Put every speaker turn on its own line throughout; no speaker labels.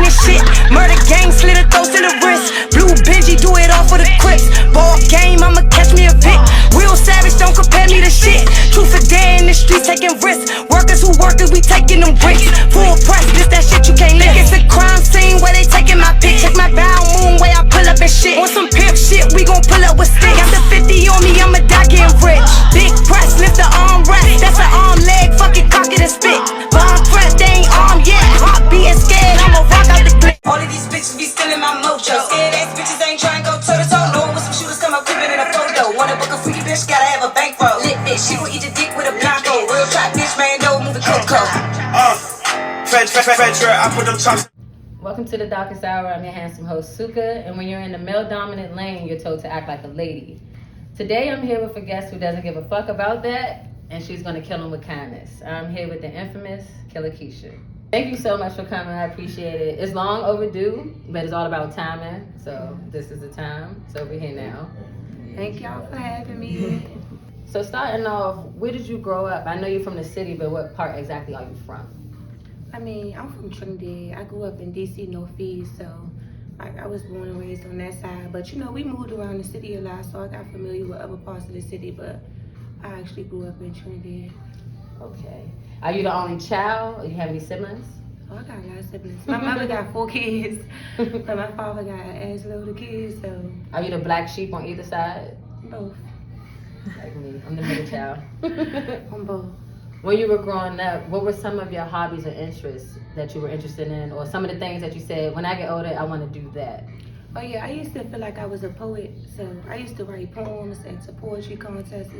and shit. Murder gang, slit her throats in the wrist. Blue Benji, do it all for the Crips. Ball game, I'ma catch me a Vic. Real savage, don't compare me to shit. Truth or dare in the streets, taking risks. Workers who workers, we taking them bricks. Full press, this that shit you can't lick. It's a crime scene where they taking my pic. Check my bow moon where I pull up and shit. On some pimp shit, we gon' pull up with sticks. Got the 50 on me, I'ma die getting rich. Big press, lift the arm rest. That's an arm leg, fucking cock it and spit. Bomb press, they ain't armed yet. Heart being scared, I'ma rock out the clip. All of these bitches be stealing my mojo. Scared ass bitches ain't trying to go toe to toe. Knowing when some shooters come up creeping in a photo. Wanna book a freaky bitch, gotta have a bankroll. Lit bitch, she gon' eat your dick with a blanco. Real trap bitch, man, no moving coco.
French, I put them chops.
Welcome to the Darkest Hour. I'm your handsome host, Suka. And when you're in the male-dominant lane, you're told to act like a lady. Today, I'm here with a guest who doesn't give a fuck about that, and she's gonna kill him with kindness. I'm here with the infamous Killa Keisha. Thank you so much for coming. I appreciate it. It's long overdue, but it's all about timing. So this is the time. So we're here now.
Thank y'all for having me.
So starting off, where did you grow up? I know you're from the city, but what part exactly are you from?
I mean, I'm from Trinidad. I grew up in DC Northeast, so I was born and raised on that side. But you know, we moved around the city a lot, so I got familiar with other parts of the city, but I actually grew up in Trinidad.
Okay. Are you the only child? Do you have any siblings?
Oh, I got a lot of siblings. My mother got 4 kids, but my father got an ass load of kids, so.
Are you the black sheep on either side?
Both.
Like me, I'm the middle child.
On both.
When you were growing up, what were some of your hobbies or interests that you were interested in, or some of the things that you said, when I get older, I want to do that?
Oh yeah, I used to feel like I was a poet, so I used to write poems and to poetry contests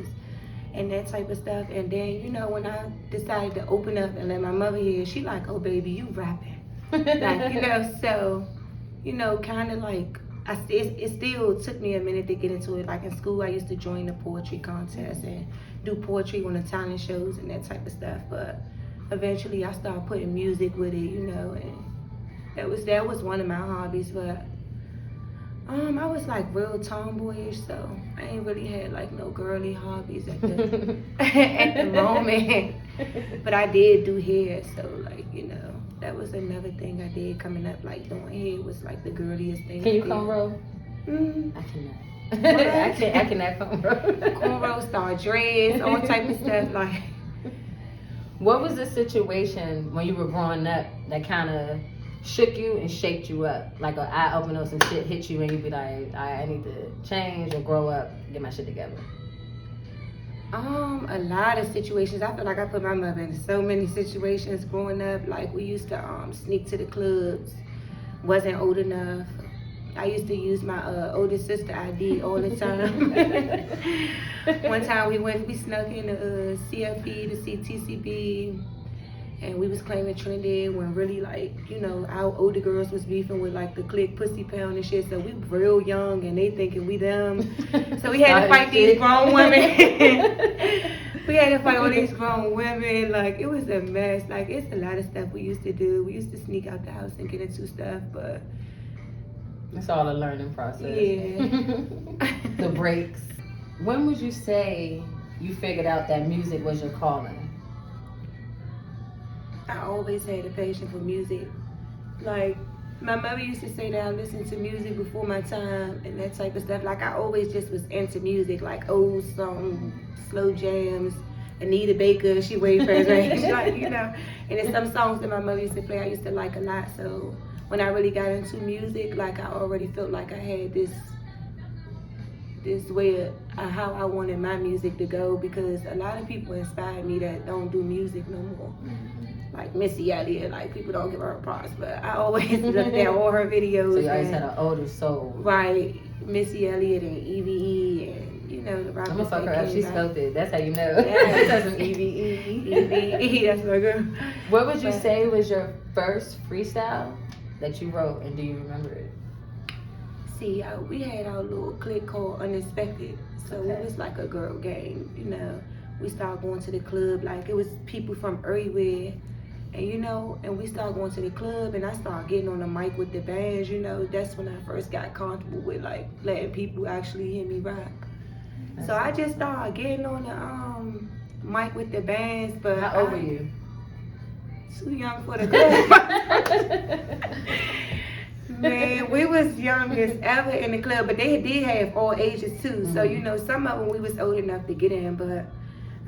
and that type of stuff. And then, you know, when I decided to open up and let my mother hear, she like, oh baby, you rapping. Like, you know, so, you know, kind of like, it still took me a minute to get into it. Like in school, I used to join the poetry contest and do poetry on the talent shows and that type of stuff. But eventually I started putting music with it, you know, and that was one of my hobbies. But I was like real tomboyish, so I ain't really had like no girly hobbies at the at the moment. But I did do hair, so like, you know, that was another thing I did coming up. Like doing hair was like the girliest thing.
Can you cornrow? I cannot. I cannot cornrow.
Cornrow, star dreads, all type of stuff. Like,
what was the situation when you were growing up that kind of shook you and shaped you up? Like an eye opener or some shit hit you and you'd be like, I need to change or grow up, get my shit together.
A lot of situations. I feel like I put my mother in so many situations growing up. Like we used to sneak to the clubs, wasn't old enough. I used to use my older sister ID all the time. One time we snuck in the CFP to see TCB, and we was claiming Trinidad when really, like, you know, our older girls was beefing with like the clique Pussy Pound and shit. So we real young and they thinking we them. So we had to fight these grown women. We had to fight all these grown women. Like, it was a mess. Like, it's a lot of stuff we used to do. We used to sneak out the house and get into stuff, but
it's all a learning process.
Yeah.
The breaks. When would you say you figured out that music was your calling?
I always had a passion for music. Like, my mother used to say that I listened to music before my time and that type of stuff. Like, I always just was into music, like old songs, slow jams, Anita Baker, she waved for his range, like, you know. And there's some songs that my mother used to play I used to like a lot. So when I really got into music, like, I already felt like I had this way of how I wanted my music to go, because a lot of people inspired me that don't do music no more. Like Missy Elliott, like people don't give her props, but I always looked at all her videos.
So you always had an older soul.
Right, Missy Elliott and EVE and, you know, the rappers.
I'm gonna fuck her up, she spelled it, that's how you know.
Yeah.
That's some EVE.
EVE, that's my girl.
What would you say was your first freestyle that you wrote, and do you remember it?
See, we had our little clique called Unexpected, so it was like a girl gang, you know. We started going to the club, like it was people from everywhere. And you know, and we started going to the club and I started getting on the mic with the bands, you know. That's when I first got comfortable with like letting people actually hear me rap. So I just started getting on the mic with the bands. But
how old were you?
too young for the club. Man, we was young as ever in the club, but they did have all ages too. So, you know, some of them we was old enough to get in, but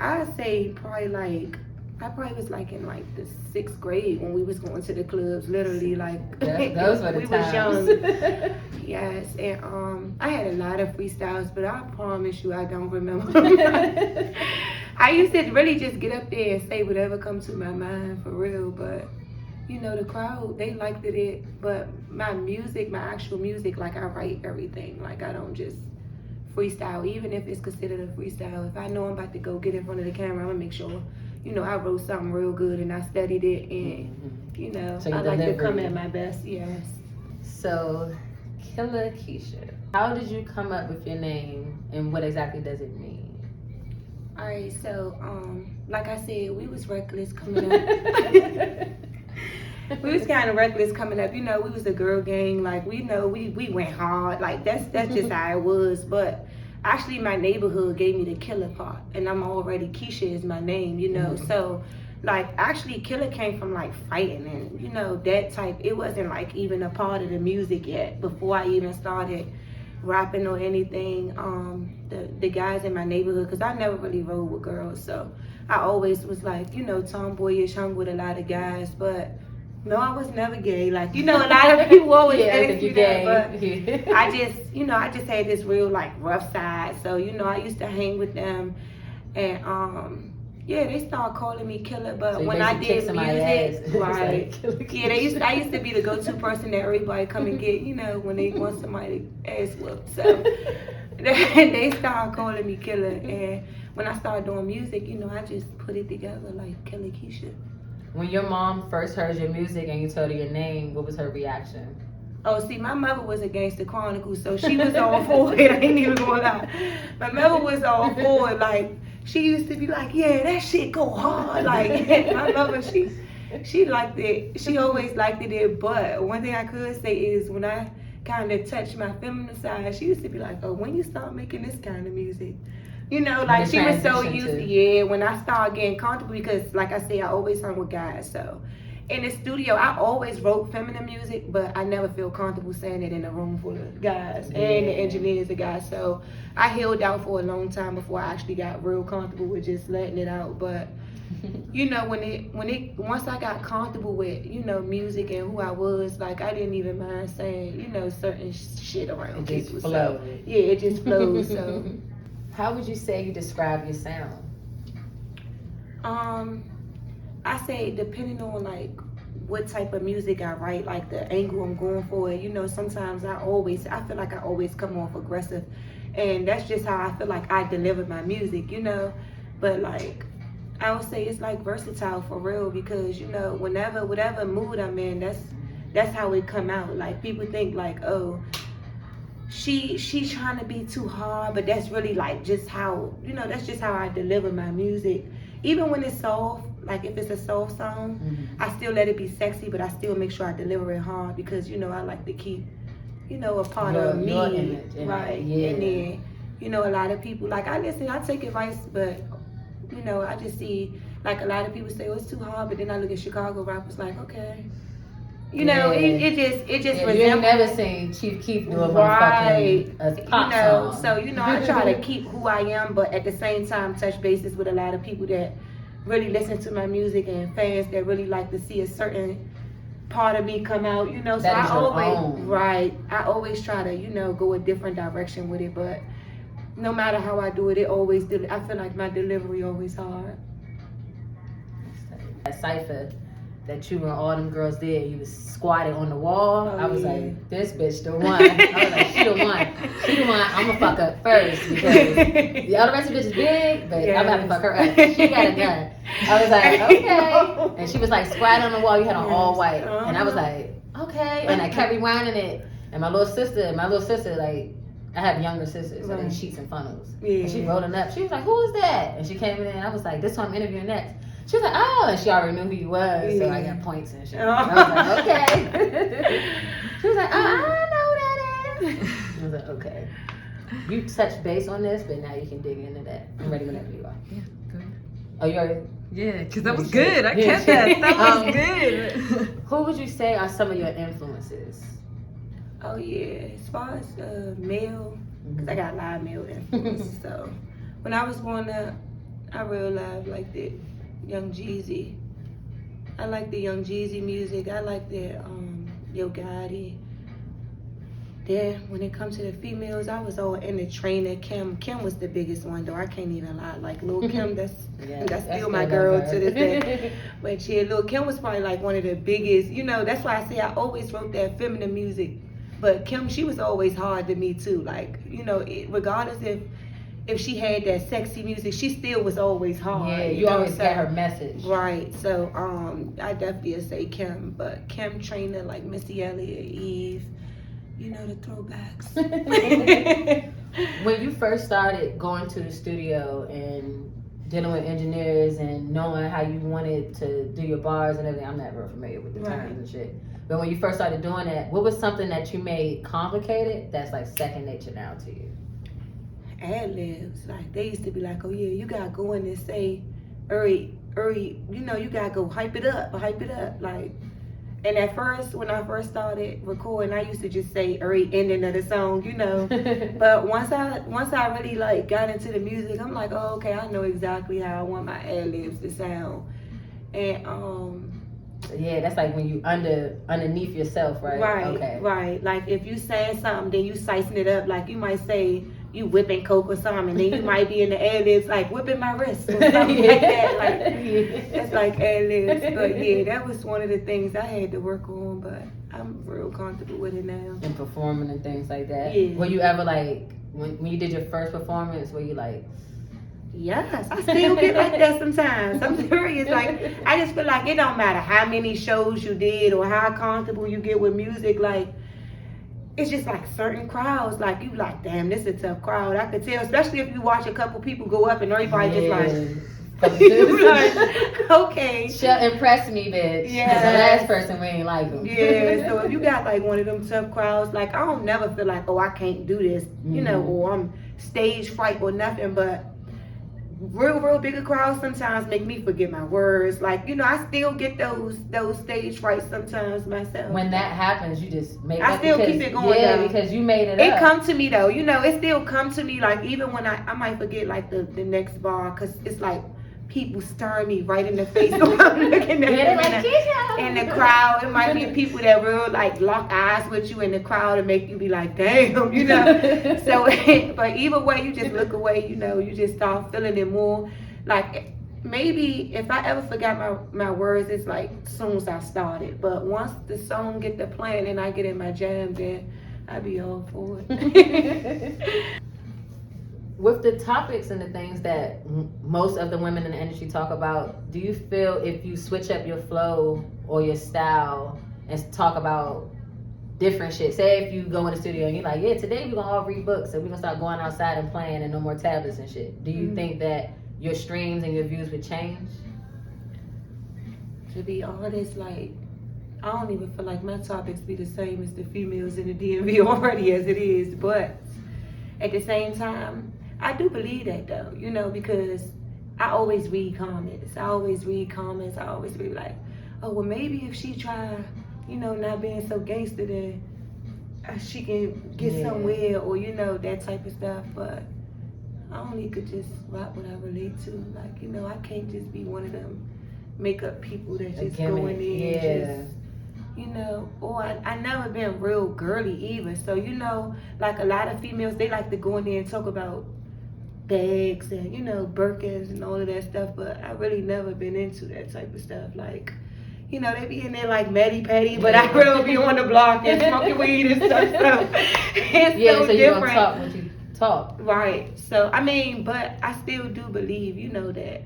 I'd say probably like, I probably was like in like the 6th grade when we was going to the clubs, literally like
Those were the
we
times.
was young. Yes, and I had a lot of freestyles, but I promise you I don't remember. I used to really just get up there and say whatever comes to my mind for real, but you know, the crowd, they liked it, but my music, my actual music, like I write everything. Like I don't just freestyle, even if it's considered a freestyle. If I know I'm about to go get in front of the camera, I'm gonna make sure, you know, I wrote something real good and I studied it, and you know,
So
I like to come at my best, yes.
So, Killa Keisha, how did you come up with your name and what exactly does it mean?
Alright, so like I said, we was reckless coming up. We was kind of reckless coming up, you know. We was a girl gang, like we went hard, like that's just how it was. But actually, my neighborhood gave me the Killa part, and I'm already Kiesha is my name, you know. So, like actually, Killa came from like fighting and you know that type. It wasn't like even a part of the music yet before I even started rapping or anything. The guys in my neighborhood, because I never really rode with girls, so I always was like, you know, tomboyish, hung with a lot of guys, but. No, I was never gay. Like, you know, a lot of people always ask me that, but I just, you know, I just had this real, like, rough side. So, you know, I used to hang with them. And, yeah, they started calling me Killa. But
so
when I did music, right.
Like,
yeah, I used to be the go-to person that everybody come and get, you know, when they want somebody ass whooped. So they started calling me Killa. And when I started doing music, you know, I just put it together like Killakiesha.
When your mom first heard your music and you told her your name, what was her reaction?
Oh, see, my mother was a Gangsta Chronicle, so she was all for it. I ain't even gonna lie. My mother was all for it. Like, she used to be like, yeah, that shit go hard. Like, my mother, she liked it. She always liked it. But one thing I could say is when I kind of touched my feminine side, she used to be like, oh, when you start making this kind of music? You know, like she was so used to, when I started getting comfortable, because like I say, I always hung with guys. So in the studio, I always wrote feminine music, but I never feel comfortable saying it in a room full of guys and the engineers are guys. So I held out for a long time before I actually got real comfortable with just letting it out. But you know, once I got comfortable with, you know, music and who I was, like I didn't even mind saying, you know, certain shit around people. So yeah, it just flows. So.
How would you say you describe your sound?
I say depending on like what type of music I write, like the angle I'm going for. You know, sometimes I feel like I always come off aggressive, and that's just how I feel like I deliver my music, you know. But like I would say it's like versatile for real, because you know, whatever mood I'm in, that's how it come out. Like people think like, oh, she's trying to be too hard, but that's really like just how, you know, that's just how I deliver my music. Even when it's soft, like if it's a soft song, I still let it be sexy, but I still make sure I deliver it hard, because you know I like to keep, you know, a part of me,
your image,
right?
Yeah.
And then, you know, a lot of people like I take advice, but you know, I just see like a lot of people say, oh, it's too hard, but then I look at Chicago rappers like, okay. You know, it just resembles.
You've never seen Chief Keef do a fucking pop song.
So, you know, I try to keep who I am, but at the same time touch bases with a lot of people that really listen to my music and fans that really like to see a certain part of me come out, you know. So I always try to, you know, go a different direction with it, but no matter how I do it, I feel like my delivery always hard.
That cypher that you and all them girls did, you was squatted on the wall. I was like, this bitch the one. I was like, she the one. I'ma fuck up first, because the other rest of the bitch is big, but I'm about to fuck her up. She got a gun. I was like, okay. And she was like squatted on the wall. You had on all white, and I was like, okay. And I kept rewinding it. And my little sister, like, I have younger sisters, so they sheets and funnels. And she rolling up. She was like, who is that? And she came in, and I was like, this one I'm interviewing next. She was like, oh, and she already knew who you was, so I got points and shit. And I was like, okay. She was like, oh, I know who that is. I was like, okay. You touched base on this, but now you can dig into that. I'm ready whenever you are.
Yeah, go ahead.
Oh, you already?
Yeah, because that was good. I kept that. That was good.
Who would you say are some of your influences?
Oh yeah, as far as male, because I got a lot of male influence. So when I was growing up, I realized like the Young Jeezy. I like the Young Jeezy music. I like the Yo Gotti. Then when it comes to the females, I was all in the trainer. Kim was the biggest one though. I can't even lie. Like Lil Kim, that's still my girl to this day. But yeah, Lil Kim was probably like one of the biggest. You know, that's why I say I always wrote that feminine music. But Kim, she was always hard to me too. Like, you know, regardless if she had that sexy music, she still was always hard.
Yeah, you always got her message.
Right. So I definitely would say Kim. But Kim, Trainer, like Missy Elliott, Eve. You know, the throwbacks.
When you first started going to the studio and dealing with engineers and knowing how you wanted to do your bars and everything, I'm not real familiar with the terms and shit. But when you first started doing that, what was something that you made complicated that's like second nature now to you?
Ad-libs. Like, they used to be like, oh yeah, you gotta go in and say, you know, you gotta go hype it up. Like, and at first, when I first started recording, I used to just say every ending of the song, you know. But once I really like got into the music, I'm like, oh, okay, I know exactly how I want my ad-libs to sound. And
yeah, that's like when you underneath yourself, right?
Right,
okay.
Right. Like if you saying something, then you slicing it up. Like you might say you whipping coke or something, and then you might be in the ad-libs like whipping my wrist or something like that. Like that's like ad-libs. But yeah, that was one of the things I had to work on, but I'm real comfortable with it now.
And performing and things like that.
Yeah.
Were you ever like when you did your first performance, were you like,
yes, I still get like that sometimes. I'm serious. Like, I just feel like it don't matter how many shows you did or how comfortable you get with music. Like, it's just like certain crowds. Like, you like, damn, this is a tough crowd. I could tell, especially if you watch a couple people go up and everybody just like, you like, okay.
She'll impress me, bitch.
Yeah.
The last person we ain't like them.
Yeah, so if you got like one of them tough crowds, like, I don't never feel like, oh, I can't do this, you know, or I'm stage fright or nothing, but real bigger crowds sometimes make me forget my words. Like, you know, I still get those stage frights sometimes myself.
When that happens, you just make
I still keep it going.
Yeah, because you made it
It
up.
come to me though, you know, it still come to me. Like even when I might forget like the next bar, because it's like people staring me right in the face while I'm looking at them
like,
in the crowd. It might be people that real like lock eyes with you in the crowd and make you be like, damn, you know. So, but either way, you just look away, you know, you just start feeling it more. Like maybe if I ever forgot my words, it's like as soon as I started. But once the song get to playing and I get in my jam, then I be all for it.
With the topics and the things that most of the women in the industry talk about, do you feel if you switch up your flow or your style and talk about different shit, say if you go in the studio and you're like, yeah, today we're gonna all read books and we're gonna start going outside and playing and no more tablets and shit, do you think that your streams and your views would change?
To be honest, like, I don't even feel like my topics be the same as the females in the DMV already as it is, but at the same time, I do believe that though, you know, because I always read comments. I always read like, oh, well, maybe if she try, you know, not being so gangster, then she can get somewhere, or, you know, that type of stuff. But I only could just rock what I relate to. Like, you know, I can't just be one of them makeup people that just go in there and just, you know, or I never been real girly either. So, you know, like a lot of females, they like to go in there and talk about bags and, you know, Birkins and all of that stuff, but I really never been into that type of stuff. Like, you know, they be in there like Maddie Patty, but I really be on the block and smoking weed and stuff. So it's so
you
different.
Gonna talk what you talk.
Right. So I mean, but I still do believe, you know, that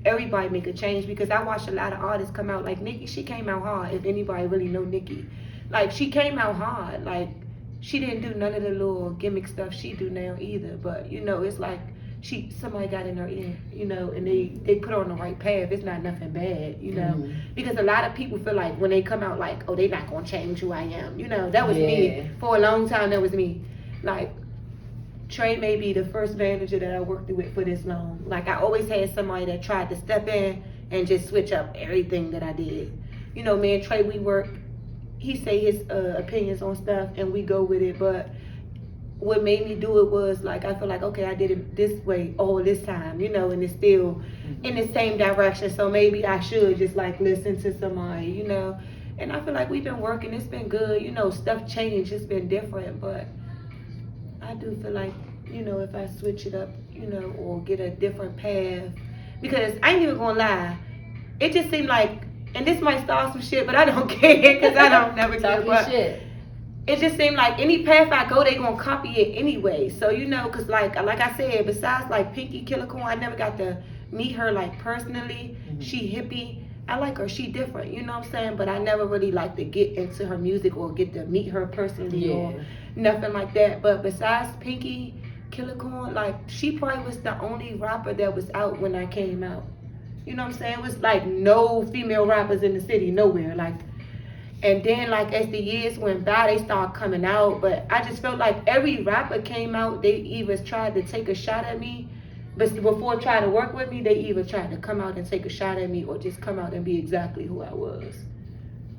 everybody make a change, because I watch a lot of artists come out. Like Nicki, she came out hard. If anybody really know Nicki, like she came out hard. Like she didn't do none of the little gimmick stuff she do now either. But you know, it's like somebody got in her ear, you know, and they put her on the right path. It's not nothing bad, you know, because a lot of people feel like when they come out like, oh, they not gonna change who I am, you know. That was me for a long time. That was me. Like Trey may be the first manager that I worked with for this long. Like I always had somebody that tried to step in and just switch up everything that I did. You know, me and Trey, we work. He say his opinions on stuff, and we go with it. But what made me do it was like I feel like, okay, I did it this way all this time, you know, and it's still in the same direction. So maybe I should just like listen to somebody, you know. And I feel like we've been working. It's been good, you know. Stuff changed. It's been different, but I do feel like, you know, if I switch it up, you know, or get a different path, because I ain't even gonna lie, it just seemed like, and this might start some shit, but I don't care because I don't never care. But
shit.
It just seemed like any path I go, they gonna copy it anyway. So you know, cause like I said, besides like Pinky Killa Keisha, I never got to meet her like personally. She hippie. I like her. She different. You know what I'm saying? But I never really like to get into her music or get to meet her personally or nothing like that. But besides Pinky Killa Keisha, like she probably was the only rapper that was out when I came out. You know what I'm saying? It was like no female rappers in the city, nowhere. Like, and then like as the years went by, they started coming out. But I just felt like every rapper came out, they either tried to take a shot at me, but before trying to work with me, they either tried to come out and take a shot at me or just come out and be exactly who I was.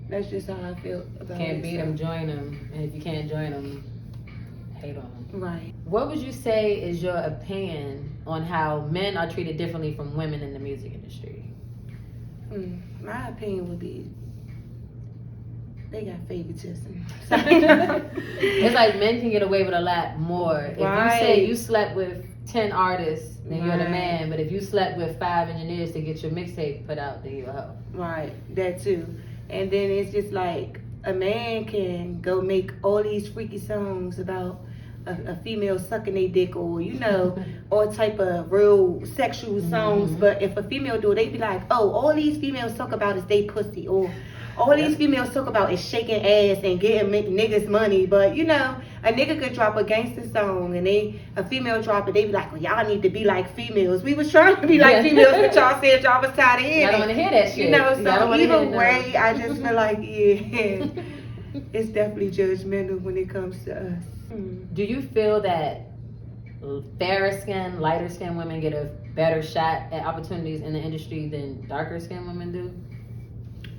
That's just how I feel about it.
Can't beat them, join them. And if you can't join them, hate on them.
Right.
What would you say is your opinion on how men are treated differently from women in the music industry?
My opinion would be they got favoritism.
It's like men can get away with a lot more. If you say you slept with 10 artists, then you're the man. But if you slept with 5 engineers to get your mixtape put out, then you're a hoe.
Right, that too. And then it's just like a man can go make all these freaky songs about a female sucking a dick, or you know, all type of real sexual songs. But if a female do it, they be like, oh, all these females talk about is they pussy, or all these females talk about is shaking ass and getting niggas money. But you know, a nigga could drop a gangster song and a female drop it, they be like, well, y'all need to be like females. We was trying to be like females, but y'all said y'all was tired of hearing it.
I don't want to hear that shit.
You know, so either way, I just feel like, yeah, it's definitely judgmental when it comes to us.
Do you feel that fairer skin, lighter skin women get a better shot at opportunities in the industry than darker skin women do?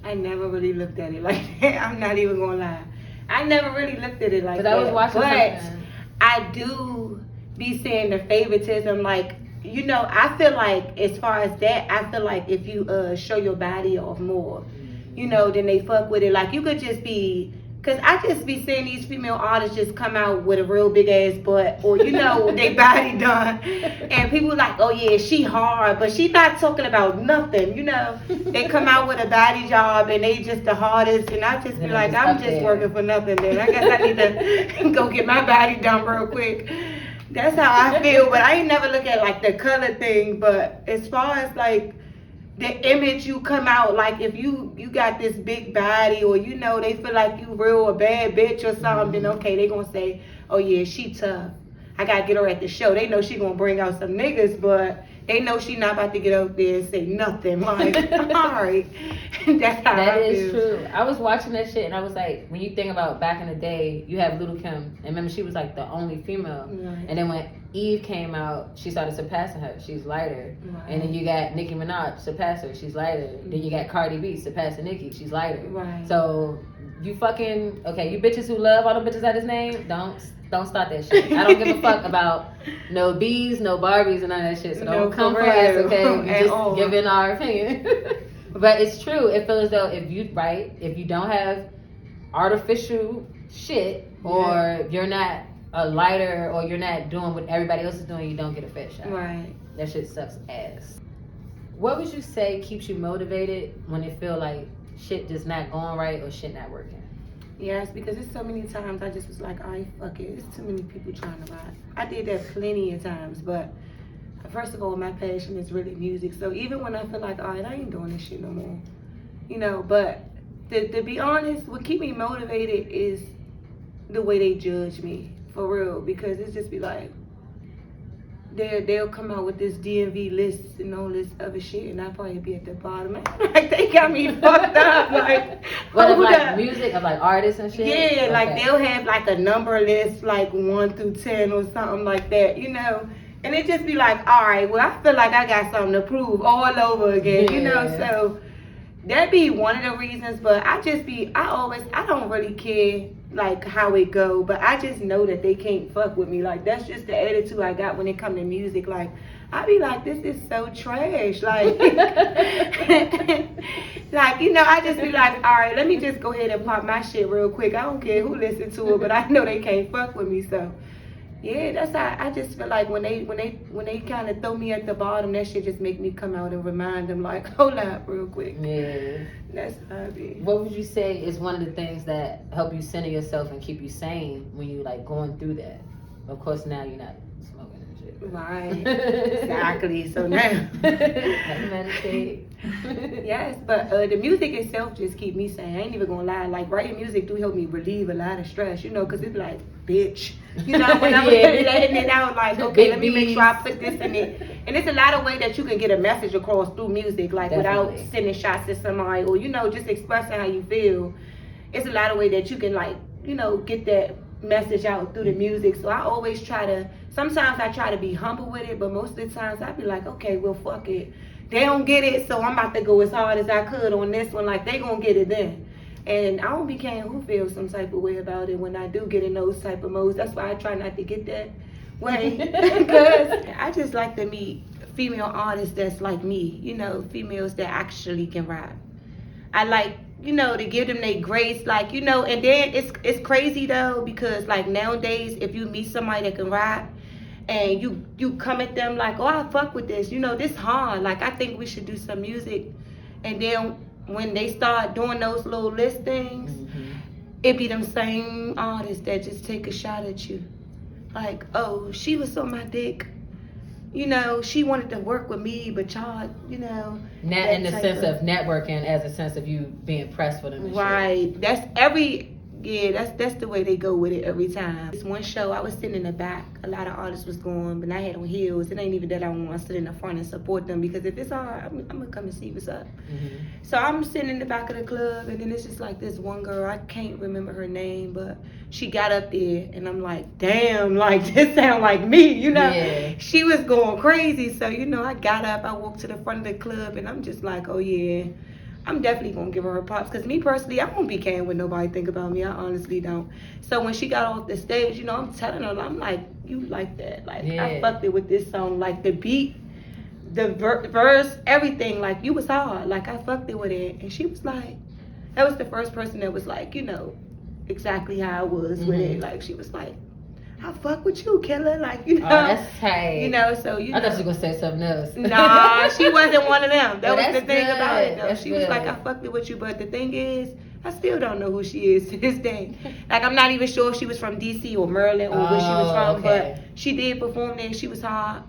I never really looked at it like that. I'm not even gonna lie. I never really looked at it like that.
I was watching
but
something.
I do be seeing the favoritism. Like, you know, I feel like as far as that, I feel like if you show your body off more, you know, then they fuck with it. Like you could just be. Cause I just be seeing these female artists just come out with a real big ass butt, or you know, they body done, and people like, oh yeah, she hard, but she not talking about nothing, you know. They come out with a body job and they just the hardest, and I just be like, I'm just working for nothing. Then I guess I need to go get my body done real quick. That's how I feel, but I ain't never look at like the color thing. But as far as like the image you come out, like if you got this big body, or you know they feel like you real a bad bitch or something, then okay, they gonna say, oh yeah, she tough, I gotta get her at the show. They know she gonna bring out some niggas, but they know she not about to get out there and say nothing. Like, alright. That's how
That
I
is
feel.
true. I was watching that shit and I was like, when you think about back in the day, you have Little Kim, and remember she was like the only female.
Right.
And then when Eve came out, she started surpassing her. She's lighter.
Right.
And then you got Nicki Minaj surpass her. She's lighter. Then you got Cardi B surpassing Nicki. She's lighter.
Right.
So you fucking you bitches who love all the bitches at his name, don't start that shit. I don't give a fuck about no B's, no Barbies, and none of that shit. So don't come for us, okay? We just giving our opinion. But it's true. It feels as though if you don't have artificial shit, or you're not a lighter, or you're not doing what everybody else is doing, you don't get a fair shot.
Right.
That shit sucks ass. What would you say keeps you motivated when it feel like shit just not going right or shit not working?
Yes, because there's so many times I just was like, all right, fuck it. There's too many people trying to ride. I did that plenty of times, but first of all, my passion is really music. So even when I feel like, all right, I ain't doing this shit no more, you know, but to be honest, what keep me motivated is the way they judge me, for real, because it's just be like, they'll come out with this DMV list and all this other shit, and I'll probably be at the bottom. Like, they got me fucked up. Like,
what of like music, of like artists and shit?
Yeah,
okay.
Like they'll have like a number list, like 1 through 10 or something like that, you know. And it just be like, all right, well, I feel like I got something to prove all over again, you know? So that be one of the reasons, but I don't really care like how it go, but I just know that they can't fuck with me. Like, that's just the attitude I got when it come to music. Like, I be like, this is so trash. Like, like, you know, I just be like, all right, let me just go ahead and pop my shit real quick. I don't care who listen to it, but I know they can't fuck with me. So yeah, that's how I just feel like when they kind of throw me at the bottom, that shit just make me come out and remind them like, hold up real quick.
Yeah.
That's how I be.
What would you say is one of the things that help you center yourself and keep you sane when you like going through that? Of course, now you're not smoking and shit.
Right. Exactly. So now.
Meditate.
Yes, but the music itself just keep me sane. I ain't even gonna lie. Like, writing music do help me relieve a lot of stress, you know, because it's like, bitch. You know, when I'm letting it out, like, okay, let me make sure I put this in it. And it's a lot of ways that you can get a message across through music, like without sending shots at somebody or, you know, just expressing how you feel. It's a lot of ways that you can, like, you know, get that message out through the music. So I always sometimes I try to be humble with it, but most of the times I be like, okay, well, fuck it. They don't get it, so I'm about to go as hard as I could on this one. Like, they gonna get it then. And I don't be caring who feels some type of way about it when I do get in those type of modes. That's why I try not to get that way. Because I just like to meet female artists that's like me. You know, females that actually can rap. I like, you know, to give them their grace. Like, you know, and then it's crazy though, because like nowadays, if you meet somebody that can rap, and you come at them like, oh, I fuck with this. You know, this hard. Like, I think we should do some music. And then when they start doing those little listings, it be them same artists that just take a shot at you. Like, oh, she was on my dick. You know, she wanted to work with me, but y'all, you know.
Not in the sense of networking, as a sense of you being pressed for them. And
right. Shit. That's the way they go with it every time. This one show, I was sitting in the back. A lot of artists was going, but I had on heels. It ain't even that I want to sit in the front and support them, because if it's hard, I'm going to come and see what's up. So I'm sitting in the back of the club, and then it's just like this one girl, I can't remember her name, but she got up there, and I'm like, damn, like, this sound like me, you know? Yeah. She was going crazy, so, you know, I got up, I walked to the front of the club, and I'm just like, oh, yeah. I'm definitely going to give her props, because me personally, I won't be caring what nobody think about me. I honestly don't. So when she got off the stage, you know, I'm telling her, I'm like, you like that. Like, I fucked it with this song. Like, the beat, the verse, everything. Like, you was hard. Like, I fucked it with it. And she was like, that was the first person that was like, you know, exactly how I was with it. Like, she was like, I fuck with you, Killa. Like, you know. Oh,
that's tight.
You know, so, you know.
I thought you were going to say something else.
Nah, she wasn't one of them. That was the thing about it, though.
That's
she was like, I fucked it with you, but the thing is, I still don't know who she is to this day. Like, I'm not even sure if she was from DC or Maryland or where she was from, but she did perform there. She was hard,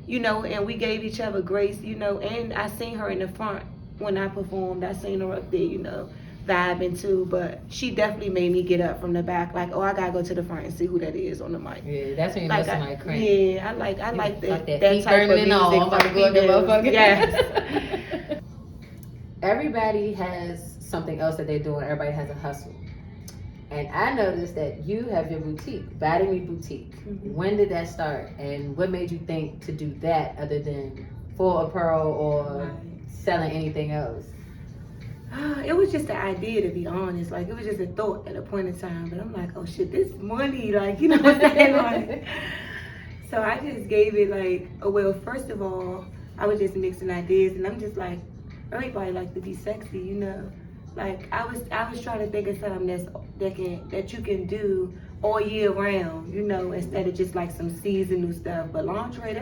you know, and we gave each other grace, you know, and I seen her in the front when I performed. I seen her up there, you know, vibing too, but she definitely made me get up from the back, like, oh, I gotta go to the front and see who that is on the mic.
Yeah, that's when you know somebody crank.
Yeah, I like that type of music. Yes.
Everybody has something else that they're doing. Everybody has a hustle. And I noticed that you have your boutique, Body Me Boutique. When did that start? And what made you think to do that other than full apparel or selling anything else?
It was just an idea, to be honest. Like, it was just a thought at a point in time. But I'm like, oh shit, this money, like, you know what I'm saying? Like, so I just gave it like, oh, well, first of all, I was just mixing ideas, and I'm just like, everybody likes to be sexy, you know? Like, I was trying to think of something that you can do all year round, you know, instead of just like some seasonal stuff. But lingerie,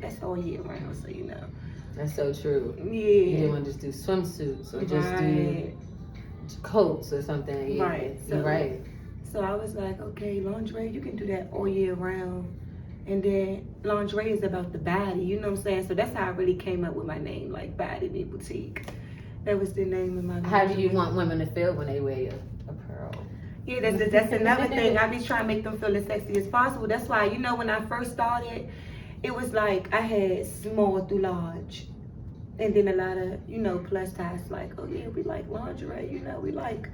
that's all year round, so you know.
That's so true.
Yeah.
You didn't want to just do swimsuits or just do coats or something. Yeah.
Right. So,
right.
So I was like, okay, lingerie, you can do that all year round. And then lingerie is about the body, you know what I'm saying? So that's how I really came up with my name, like Body Me Boutique. That was the name of my lingerie.
How do you want women to feel when they wear your apparel?
Yeah, that's another thing. I be trying to make them feel as sexy as possible. That's why, you know, when I first started, it was like I had small through large. And then a lot of, you know, plus size, like, oh yeah, we like lingerie, you know, we like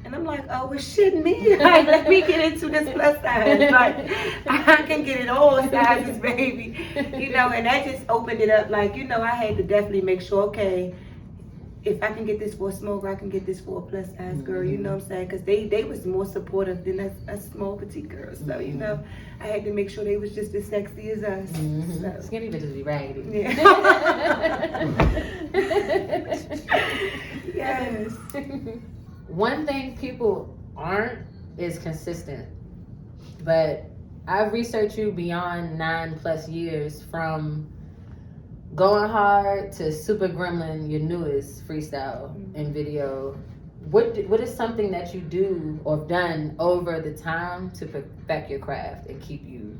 And I'm like, oh, well, shit me. Like, let me get into this plus size. Like, I can get it all sizes, baby. You know, and that just opened it up. Like, you know, I had to definitely make sure, okay, if I can get this for a smoker, I can get this for a plus size girl. You know what I'm saying? Because they was more supportive than a small petite girl. So, you know, I had to make sure they was just as sexy as us. So.
Skinny bitches be raggedy.
Yeah. Yes.
One thing people aren't is consistent. But I've researched you beyond 9+ years, from Going Hard to Super Gremlin, your newest freestyle and video. What is something that you do or done over the time to perfect your craft and keep you?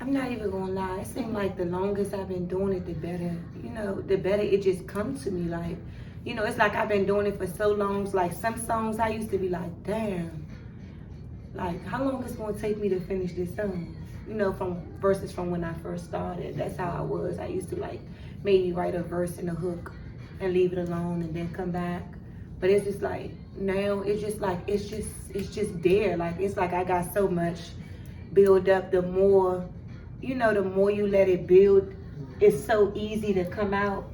I'm not even gonna lie. It seems like the longest I've been doing it, the better. You know, the better it just comes to me. Like, you know, it's like I've been doing it for so long. Like some songs I used to be like, damn, like how long it's gonna take me to finish this song? You know, versus from when I first started. That's how I was. I used to like maybe write a verse and a hook and leave it alone and then come back. But it's just like now it's just like it's just there. Like it's like I got so much build up. The more, you know, the more you let it build, it's so easy to come out.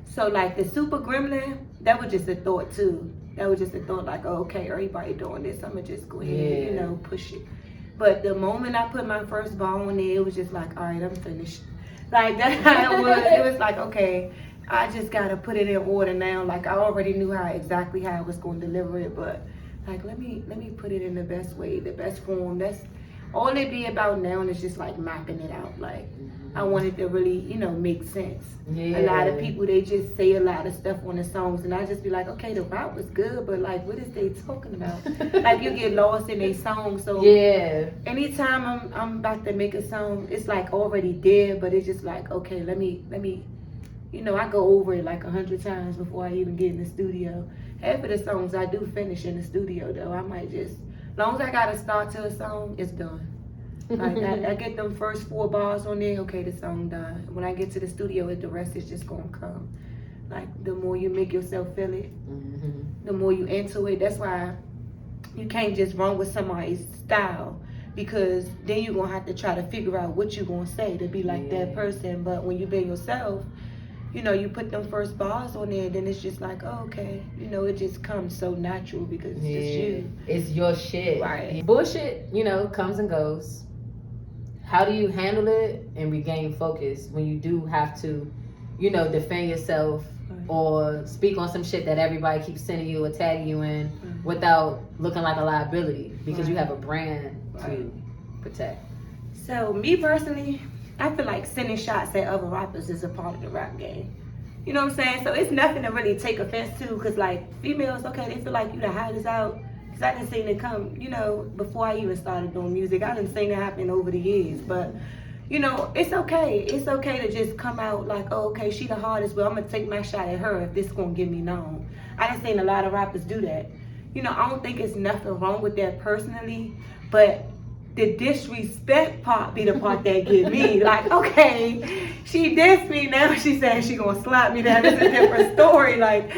So like the Super Gremlin, that was just a thought too. That was just a thought like, oh, okay, everybody doing this, I'ma just go ahead and, you know, push it. But the moment I put my first ball on there, it was just like, all right, I'm finished. Like that's how it was. It was like, okay, I just gotta put it in order now. Like I already knew exactly how I was gonna deliver it, but like let me put it in the best way, the best form. That's all it be about now is just like mapping it out. Like I want it to really, you know, make sense.
Yeah.
A lot of people, they just say a lot of stuff on the songs, and I just be like, okay, the rap was good, but like, what is they talking about? Like you get lost in a song. So
yeah,
anytime I'm about to make a song, it's like already there, but it's just like, okay, let me, you know, I go over it like 100 times before I even get in the studio. Half of the songs I do finish in the studio though. I might just, as long as I got to start to a song, it's done. Like I get them first 4 bars on there, okay, the song done. When I get to the studio, the rest is just gonna come. Like the more you make yourself feel it, the more you into it. That's why you can't just run with somebody's style, because then you're gonna have to try to figure out what you're gonna say to be like that person. But when you be yourself, you know, you put them first bars on there, then it's just like, oh, okay, you know, it just comes so natural because it's just you.
It's your shit.
Right.
Bullshit, you know, comes and goes. How do you handle it and regain focus when you do have to, you know, defend yourself or speak on some shit that everybody keeps sending you or tagging you in without looking like a liability because you have a brand to protect?
So me personally, I feel like sending shots at other rappers is a part of the rap game. You know what I'm saying? So it's nothing to really take offense to, because like females, okay, they feel like you the hottest out. Because I didn't seen it come, you know, before I even started doing music. I didn't seen it happen over the years. But, you know, it's okay. It's okay to just come out like, oh, okay, she the hardest, but I'm going to take my shot at her if this going to get me known. I done seen a lot of rappers do that. You know, I don't think it's nothing wrong with that personally, but the disrespect part be the part that get me. Like, okay, she dissed me, now she saying she gonna slap me. That is a different story. Like,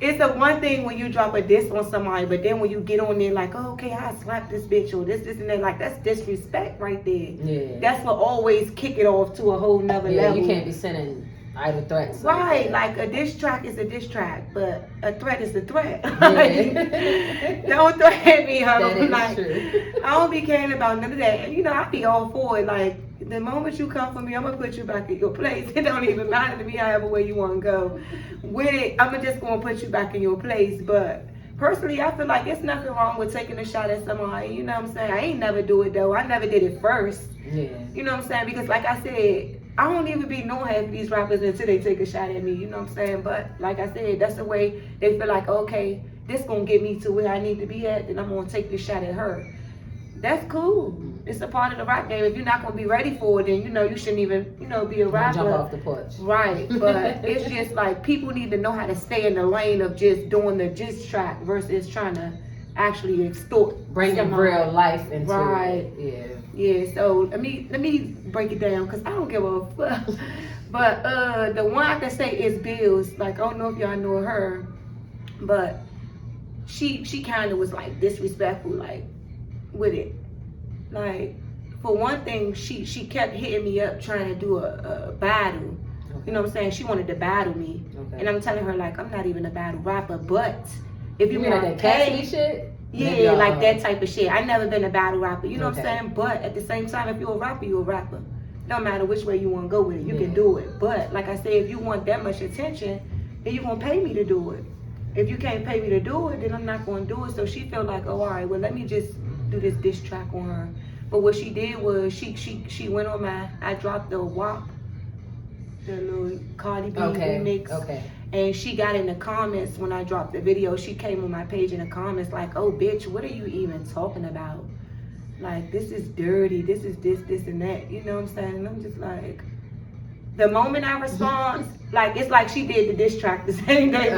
it's the one thing when you drop a diss on somebody, but then when you get on there like, oh, okay, I slapped this bitch or this and that, like that's disrespect right there.
Yeah.
That's what always kick it off to a whole nother level.
You can't be sending idle threats.
Right, like a diss track is a diss track, but a threat is a threat. Like, don't threaten me, homie. Like,
true.
I don't be caring about none of that. And you know, I be all for it. Like, the moment you come for me, I'm gonna put you back in your place. It don't even matter to me however way you wanna go. With it, I'm just gonna put you back in your place. But personally, I feel like it's nothing wrong with taking a shot at somebody. You know what I'm saying? I ain't never do it though. I never did it first.
Yeah.
You know what I'm saying? Because like I said, I don't even be knowing half of these rappers until they take a shot at me, you know what I'm saying? But like I said, that's the way they feel like, okay, this gonna get me to where I need to be at, then I'm gonna take this shot at her. That's cool. It's a part of the rap game. If you're not gonna be ready for it, then you know you shouldn't even, you know, be a rapper.
Jump off the porch.
Right, but it's just like people need to know how to stay in the lane of just doing the diss track versus trying to actually extort.
Bringing real life into
it.
Yeah.
Yeah, so let me break it down because I don't give a fuck. But the one I can say is Bills. Like, I don't know if y'all know her, but she kind of was like disrespectful, like with it. Like for one thing, she kept hitting me up trying to do a battle. Okay. You know what I'm saying? She wanted to battle me, and I'm telling her like I'm not even a battle rapper. But if you want
like that Cassie shit,
yeah, like that type of shit. I never been a battle rapper. You know what I'm saying? But at the same time, if you're a rapper, you're a rapper. No matter which way you want to go with it, you can do it. But like I said, if you want that much attention, then you're gonna pay me to do it. If you can't pay me to do it, then I'm not gonna do it. So she felt like, oh, all right, well, let me just do this diss track on her. But what she did was she went on I dropped the WAP, the little Cardi B remix. Okay. And she got in the comments when I dropped the video. She came on my page in the comments like, oh, bitch, what are you even talking about? Like, this is dirty. This is this, and that. You know what I'm saying? And I'm just like, the moment I respond, like, it's like she did the diss track the same day,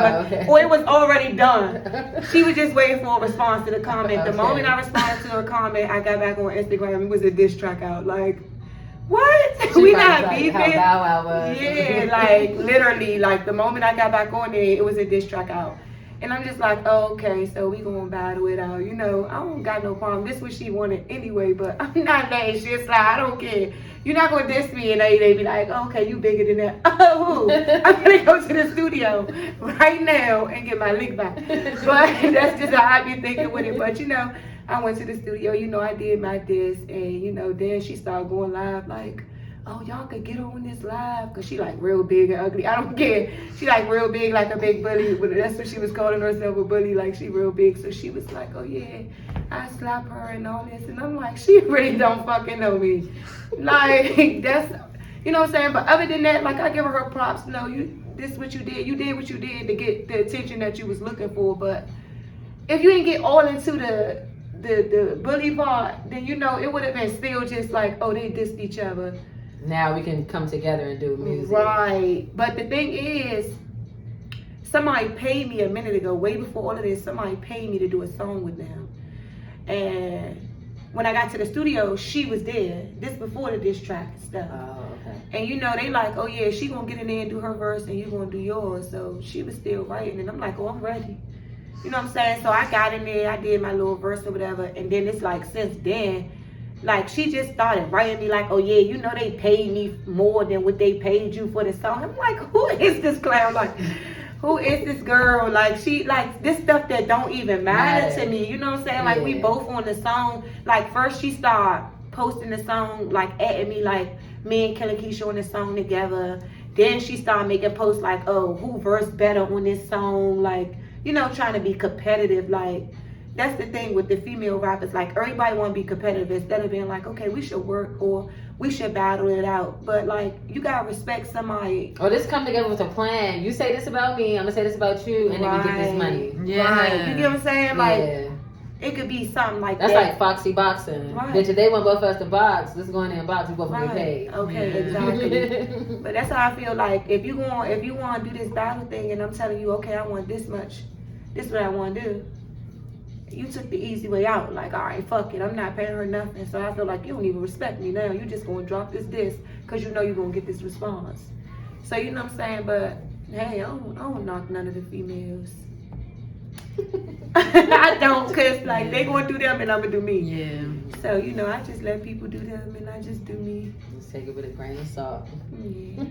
or it was already done. She was just waiting for a response to the comment. The moment I responded to her comment, I got back on Instagram. It was a diss track out. Like, what? We not beefing. How Bow Wow was. Yeah, like, literally, like, the moment I got back on there, it was a diss track out. And I'm just like, oh, okay, so we gonna battle it out. You know, I don't got no problem. This is what she wanted anyway, but I'm not mad. She's like, I don't care. You're not gonna diss me, and they be like, okay, you bigger than that. Oh, I'm gonna go to the studio right now and get my lick back. But that's just how I be thinking with it. But you know, I went to the studio, you know, I did my diss, and you know, then she started going live like, oh, y'all could get her on this live, cause she like real big and ugly. I don't care. She like real big, like a big bully. But that's what she was calling herself, a bully. Like she real big. So she was like, oh yeah, I slap her and all this. And I'm like, she really don't fucking know me. Like that's, you know what I'm saying. But other than that, like I give her props. No, this is what you did. You did what you did to get the attention that you was looking for. But if you didn't get all into the bully part, then you know it would have been still just like, oh, they dissed each other.
Now we can come together and do music.
Right. But the thing is, somebody paid me a minute ago, way before all of this, somebody paid me to do a song with them. And when I got to the studio, she was there. This before the diss track and stuff.
Oh, okay.
And you know, they like, oh yeah, she gonna get in there and do her verse and you gonna do yours. So she was still writing and I'm like, oh, I'm ready. You know what I'm saying? So I got in there, I did my little verse or whatever. And then it's like, since then, like, she just started writing me like, oh, yeah, you know they paid me more than what they paid you for the song. I'm like, who is this clown? Like, who is this girl? Like, she, like, this stuff that don't even matter to me. You know what I'm saying? Like, we both on the song. Like, first she started posting the song, like, at me, like, me and Killakiesha on the song together. Then she started making posts like, oh, who versed better on this song? Like, you know, trying to be competitive, like. That's the thing with the female rappers. Like, everybody want to be competitive instead of being like, okay, we should work or we should battle it out. But, like, you got to respect somebody.
Or just come together with a plan. You say this about me, I'm going to say this about you, and then we get this money.
Yeah. Right. You get what I'm saying? Like, it could be something like
That's like Foxy boxing. Right. Bitch, if they want both of us to box, let's go in there and box. We both get paid.
Okay, exactly. But that's how I feel like if you want to do this battle thing and I'm telling you, okay, I want this much. This is what I want to do. You took the easy way out. Like, all right, fuck it. I'm not paying her nothing. So I feel like you don't even respect me now. You just going to drop this because you know you're going to get this response. So, you know what I'm saying? But, hey, I don't knock none of the females. I don't, because, like, they going to do them and I'm going to do me.
Yeah.
So, you know, I just let people do them and I just do me.
Just take it with a grain of salt.
Yeah.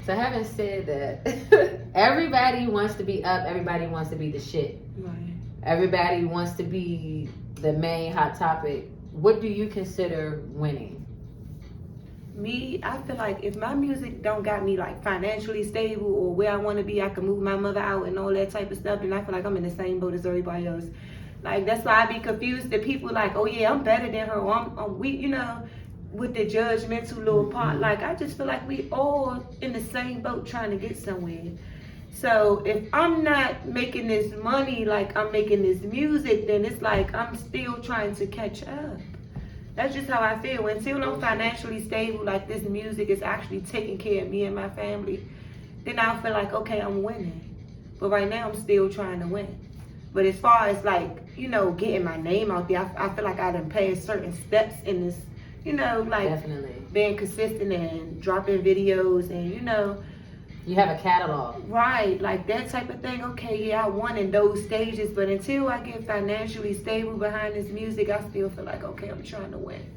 So, having said that, everybody wants to be up. Everybody wants to be the shit.
Right.
Everybody wants to be the main hot topic. What do you consider winning?
Me, I feel like if my music don't got me like financially stable or where I want to be, I can move my mother out and all that type of stuff, then I feel like I'm in the same boat as everybody else. Like, that's why I be confused that people like, oh yeah, I'm better than her, or I'm weak, you know, with the judgmental little part. Like, I just feel like we all in the same boat trying to get somewhere. So if I'm not making this money like I'm making this music, then it's like I'm still trying to catch up. That's just how I feel. Until I'm financially stable, like this music is actually taking care of me and my family, then I'll feel like, okay, I'm winning. But right now I'm still trying to win. But as far as like, you know, getting my name out there, I feel like I done passed certain steps in this, you know, like
definitely
being consistent and dropping videos and, you know,
You have a catalog.
Right, like that type of thing. Okay, yeah, I won in those stages, but until I get financially stable behind this music, I still feel like, okay, I'm trying to win.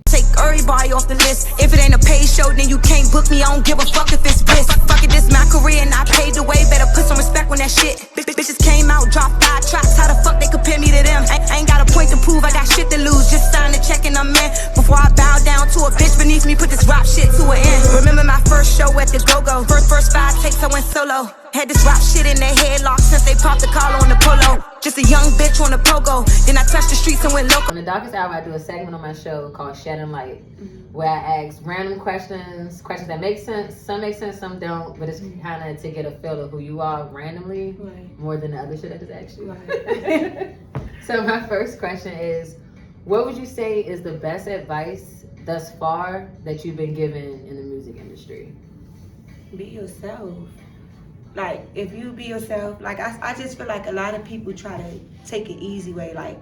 Take everybody off the list. If it ain't a paid show, then you can't book me. I don't give a fuck if it's bliss. Fuck it, this my career and I paid the way. Better put some respect on that shit. Bitches came out, dropped 5 tracks. How the fuck they compare me to them? I ain't got a point to prove. I got shit to lose. Just sign the check and I'm in. Before I bow down to a bitch beneath me, put this rap shit to an end. Remember my first show at the Go-Go. First 5 takes I went solo. Had this rap shit in their headlock since they popped the collar on the polo. Just a young bitch on the pogo. Then I touched the streets and went local.
On the Darkest Hour, I do a segment on my show called Shedding Light, where I ask random questions that make sense. Some make sense, some don't, but it's kind of to get a feel of who you are randomly, more than the other shit I just asked you.
Right.
So my first question is, what would you say is the best advice thus far that you've been given in the music industry?
Be yourself. Like, if you be yourself, like, I just feel like a lot of people try to take it easy way. Like,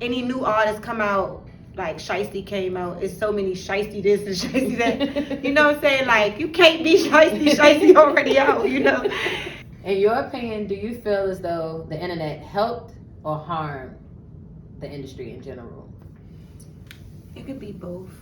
any new artist come out, like, Shiesty came out, it's so many Shiesty this and Shiesty that. You know what I'm saying? Like, you can't be Shiesty already out, you know?
In your opinion, do you feel as though the internet helped or harmed the industry in general?
It could be both.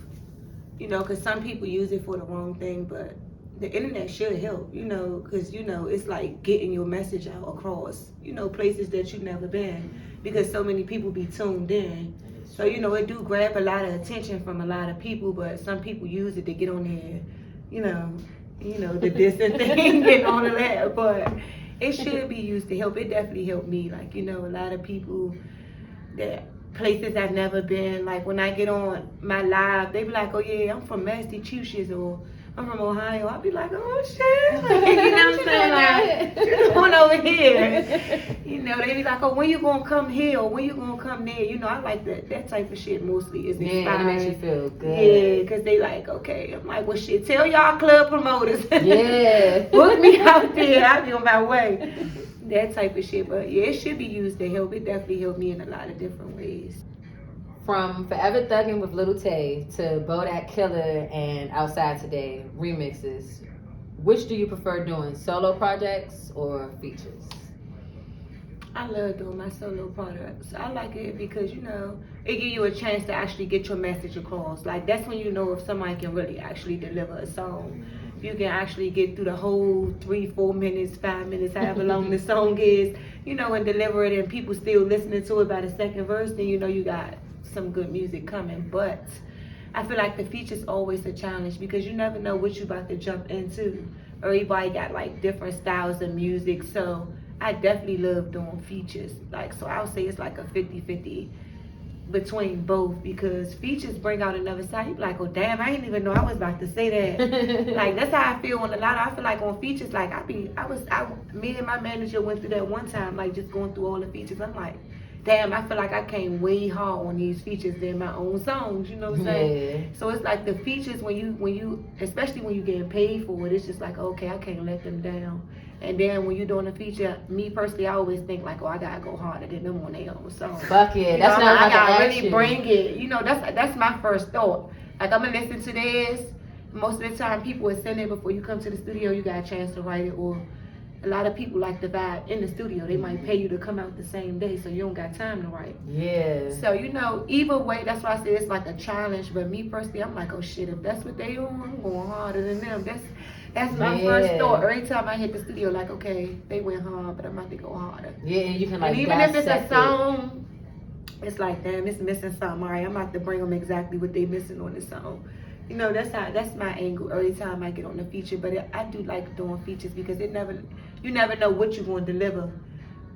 You know, because some people use it for the wrong thing, but the internet should help, you know, because, you know, it's like getting your message out across, you know, places that you've never been, because so many people be tuned in. So, you know, it do grab a lot of attention from a lot of people, but some people use it to get on there, you know, the distant thing and all of that. But it should be used to help. It definitely helped me. Like, you know, a lot of people that places I've never been, like when I get on my live, they be like, oh yeah, I'm from Massachusetts, or I'm from Ohio. I'll be like, oh shit. Like, you know what I'm saying? Like, you're going over here. You know, they be like, oh, when you gonna come here, or when you gonna come there? You know, I like that type of shit mostly. Is
Yeah, it makes you feel good.
Yeah, because they like, okay. I'm like, well shit, tell y'all club promoters.
Yeah.
Book me out there. I'll be on my way. That type of shit. But yeah, it should be used to help. It definitely helped me in a lot of different ways.
From Forever Thuggin' with Lil Tay to Bodak Killer and Outside Today remixes, which do you prefer doing, solo projects or features?
I love doing my solo products. I like it because, you know, it gives you a chance to actually get your message across. Like, that's when you know if somebody can really actually deliver a song. If you can actually get through the whole 3-4 minutes, 5 minutes, however long the song is, you know, and deliver it, and people still listening to it by the second verse, then you know you got some good music coming. But I feel like the feature's always a challenge because you never know what you're about to jump into. Everybody got like different styles of music, so I definitely love doing features. Like, so I would say it's like a 50-50 between both, because features bring out another side. You be like, oh damn, I didn't even know I was about to say that. Like, that's how I feel on a lot. I feel like on features, like me and my manager went through that one time, like just going through all the features. I'm like, damn, I feel like I came way hard on these features than my own songs, you know what I'm saying? Yeah. So it's like the features, when you, especially when you getting paid for it, it's just like, okay, I can't let them down. And then when you're doing a feature, me personally, I always think like, oh, I gotta go harder than them on their own song.
Fuck it, that's not
I gotta really bring it. You know, that's my first thought. Like, I'm gonna listen to this. Most of the time, people will send it before you come to the studio. You got a chance to write it, or a lot of people like the vibe in the studio. They might pay you to come out the same day, so you don't got time to write.
Yeah.
So, you know, either way, that's why I say it's like a challenge. But me personally, I'm like, oh shit, if that's what they on, I'm going harder than them. That's my first thought. Every time I hit the studio, like, okay, they went hard, but I'm about to go harder.
Yeah, and you can like,
and even if it's a song, it's like, damn, it's missing something. All right, I'm about to bring them exactly what they missing on this song. You know, that's my angle every time I get on the feature. But I do like doing features because you never know what you're going to deliver.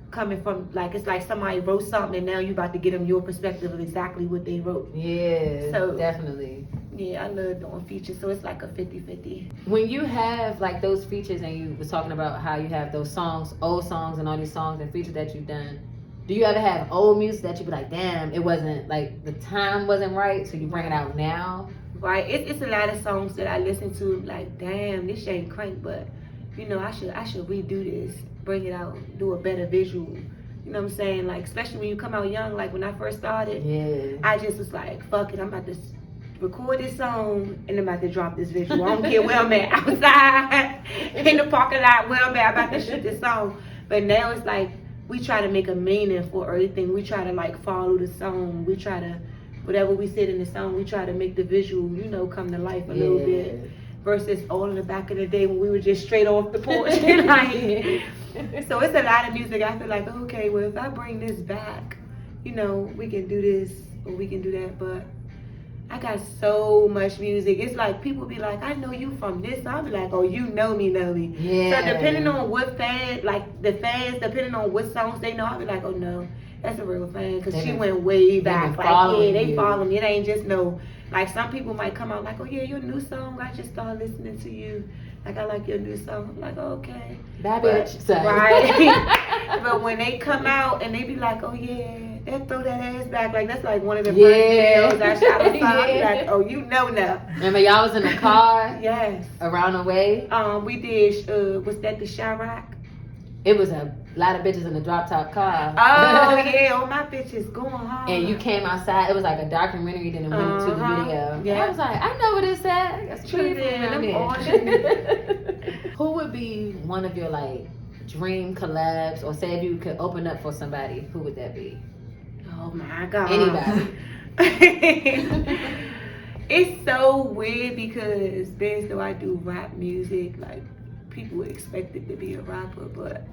Coming from, like, it's like somebody wrote something and now you about to get them your perspective of exactly what they wrote.
Yeah,
so
definitely.
Yeah, I love doing features, so it's like a 50-50.
When you have like those features, and you was talking about how you have those songs, old songs, and all these songs and features that you've done, do you ever have old music that you be like, damn, it wasn't, like, the time wasn't right, so you bring it out now?
Right, it's a lot of songs that I listen to, like, damn, this shit ain't crank, but, you know, I should redo this, bring it out, do a better visual. You know what I'm saying? Like, especially when you come out young, like when I first started, I just was like, fuck it, I'm about to record this song and I'm about to drop this visual. I don't care where I'm at, outside, in the parking lot, well, man, about to shoot this song. But now it's like, we try to make a meaning for everything. We try to like follow the song. We try to, whatever we said in the song, we try to make the visual, you know, come to life a little bit. Versus all in the back of the day when we were just straight off the porch. Like, so it's a lot of music. I feel like, okay, well, if I bring this back, you know, we can do this or we can do that. But I got so much music. It's like people be like, I know you from this. I'll be like, oh, you know me.
Yeah.
So depending on what fans, like the fans, depending on what songs they know, I'll be like, oh no, that's a real fan because she went way back. Like, yeah, they follow me. It ain't just no. Like some people might come out like, oh yeah, your new song. I just started listening to you. Like I like your new song. I'm like, oh, okay.
Bad bitch.
Right. But when they come out and they be like, oh yeah, they'll throw that ass back. Like that's like one of the first videos I shot on time. Like, oh, you know now.
Remember y'all was in the car?
Yes.
Around the way?
We did, was that the Chirac?
It was a lot of bitches in the drop top car.
Oh yeah, all my bitches going hard.
And you came outside. It was like a documentary. Then it went into the video.
Yeah.
I was like, I know what it said. That's
True.
Who would be one of your like dream collabs, or say if you could open up for somebody, who would that be?
Oh my God.
Anybody.
It's so weird because being though I do rap music, like people would expect it to be a rapper, but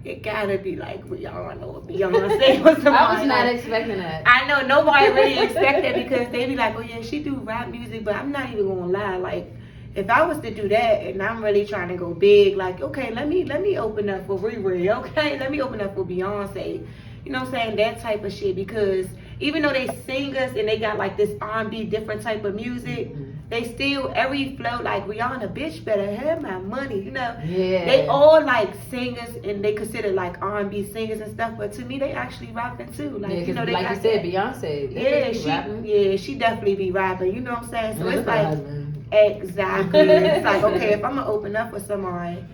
it gotta be like Rihanna or Beyonce or something.
I was not expecting that.
I know nobody really expected because they be like, oh yeah, she do rap music, but I'm not even gonna lie. Like, if I was to do that and I'm really trying to go big, like, okay, let me open up for Riri, okay? Let me open up for Beyonce. You know what I'm saying? That type of shit, because even though they singers and they got like this R&B different type of music, they still, every flow, like Rihanna, bitch better have my money, you know?
Yeah.
They all like singers and they consider like R&B singers and stuff, but to me, they actually rapping too. Like,
Yeah,
you know, they
like
got
you said,
that.
Beyonce.
Yeah, she definitely be rapping, you know what I'm saying? So
And
it's
look at her
like,
husband.
exactly. It's like, okay, if I'm gonna open up for somebody,